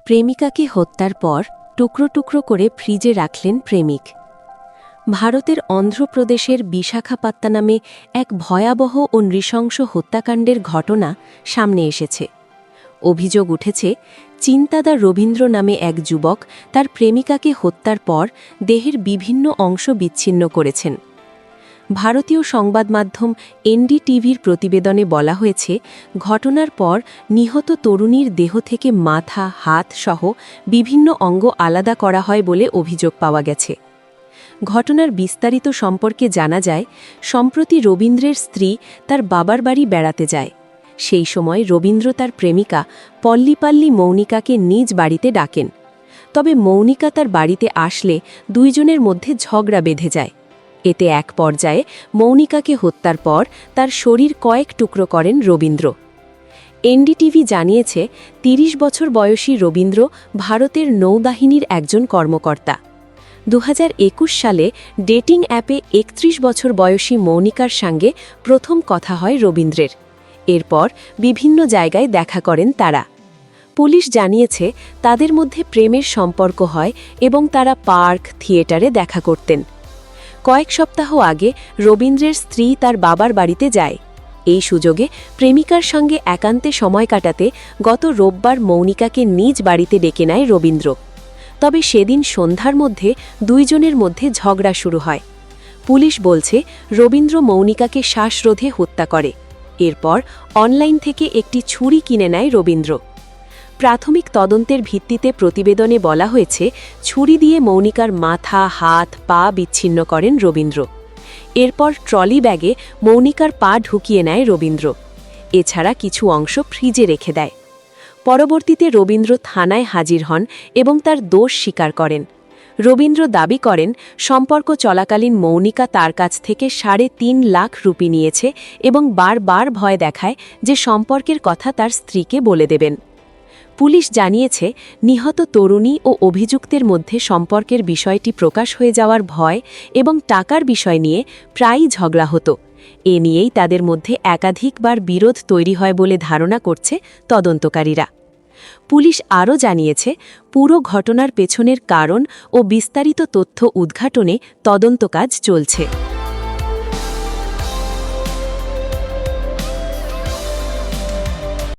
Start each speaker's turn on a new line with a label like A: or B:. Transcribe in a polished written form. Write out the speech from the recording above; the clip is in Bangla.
A: প্রেমিকাকে হত্যার পর টুকরো টুকরো করে ফ্রিজে রাখলেন প্রেমিক। ভারতের অন্ধ্রপ্রদেশের বিশাখাপাত্তা নামে এক ভয়াবহ ও নৃশংস হত্যাকাণ্ডের ঘটনা সামনে এসেছে। অভিযোগ উঠেছে, চিন্তাদার রবীন্দ্র নামে এক যুবক তার প্রেমিকাকে হত্যার পর দেহের বিভিন্ন অংশ বিচ্ছিন্ন করেছেন। ভারতীয় সংবাদ মাধ্যম এনডিটিভির প্রতিবেদনে বলা হয়েছে, ঘটনার পর নিহত তরুণীর দেহ থেকে মাথা, হাত সহ বিভিন্ন অঙ্গ আলাদা করা হয় বলে অভিযোগ পাওয়া গেছে। ঘটনার বিস্তারিত সম্পর্কে জানা যায়, সম্প্রতি রবীন্দ্রের স্ত্রী তার বাবার বাড়ি বেড়াতে যায়। সেই সময় রবীন্দ্র তার প্রেমিকা পল্লীপাল্লী মৌনিকাকে নিজ বাড়িতে ডাকেন। তবে মৌনিকা তার বাড়িতে আসলে দুইজনের মধ্যে ঝগড়া বেঁধে যায়। এতে এক পর্যায়ে মৌনিকাকে হত্যার পর তার শরীর কয়েক টুকরো করেন রবীন্দ্র। এনডিটিভি জানিয়েছে, ৩০ বছর বয়সী রবীন্দ্র ভারতের নৌবাহিনীর একজন কর্মকর্তা। ২০২১ সালে ডেটিং অ্যাপে ৩১ বছর বয়সী মৌনিকার সঙ্গে প্রথম কথা হয় রবীন্দ্রের। এরপর বিভিন্ন জায়গায় দেখা করেন তারা। পুলিশ জানিয়েছে, তাদের মধ্যে প্রেমের সম্পর্ক হয় এবং তারা পার্ক, থিয়েটারে দেখা করতেন। কয়েক সপ্তাহ আগে রবীন্দ্রের স্ত্রী তার বাবার বাড়িতে যায়। এই সুযোগে প্রেমিকার সঙ্গে একান্তে সময় কাটাতে গত রোববার মৌনিকাকে নিজ বাড়িতে ডেকে নেয় রবীন্দ্র। তবে সেদিন সন্ধ্যার মধ্যে দুইজনের মধ্যে ঝগড়া শুরু হয়। পুলিশ বলছে, রবীন্দ্র মৌনিকাকে শ্বাসরোধে হত্যা করে। এরপর অনলাইন থেকে একটি ছুরি কিনে নেয় রবীন্দ্র। প্রাথমিক তদন্তের ভিত্তিতে প্রতিবেদনে বলা হয়েছে, ছুরি দিয়ে মৌনিকার মাথা, হাত, পা বিচ্ছিন্ন করেন রবীন্দ্র। এরপর ট্রলি ব্যাগে মৌনিকার পা ঢুকিয়ে নেয় রবীন্দ্র। এছাড়া কিছু অংশ ফ্রিজে রেখে দেয়। পরবর্তীতে রবীন্দ্র থানায় হাজির হন এবং তার দোষ স্বীকার করেন। রবীন্দ্র দাবি করেন, সম্পর্ক চলাকালীন মৌনিকা তার কাছ থেকে ৩.৫ লাখ রুপি নিয়েছে এবং বারবার ভয় দেখায় যে সম্পর্কের কথা তার স্ত্রীকে বলে দেবেন। পুলিশ জানিয়েছে, নিহত তরুণী ও অভিযুক্তের মধ্যে সম্পর্কের বিষয়টি প্রকাশ হয়ে যাওয়ার ভয় এবং টাকার বিষয় নিয়ে প্রায়ই ঝগড়া হতো। এ নিয়েই তাদের মধ্যে একাধিকবার বিরোধ তৈরি হয় বলে ধারণা করছে তদন্তকারীরা। পুলিশ আরও জানিয়েছে, পুরো ঘটনার পেছনের কারণ ও বিস্তারিত তথ্য উদ্ঘাটনে তদন্ত কাজ চলছে।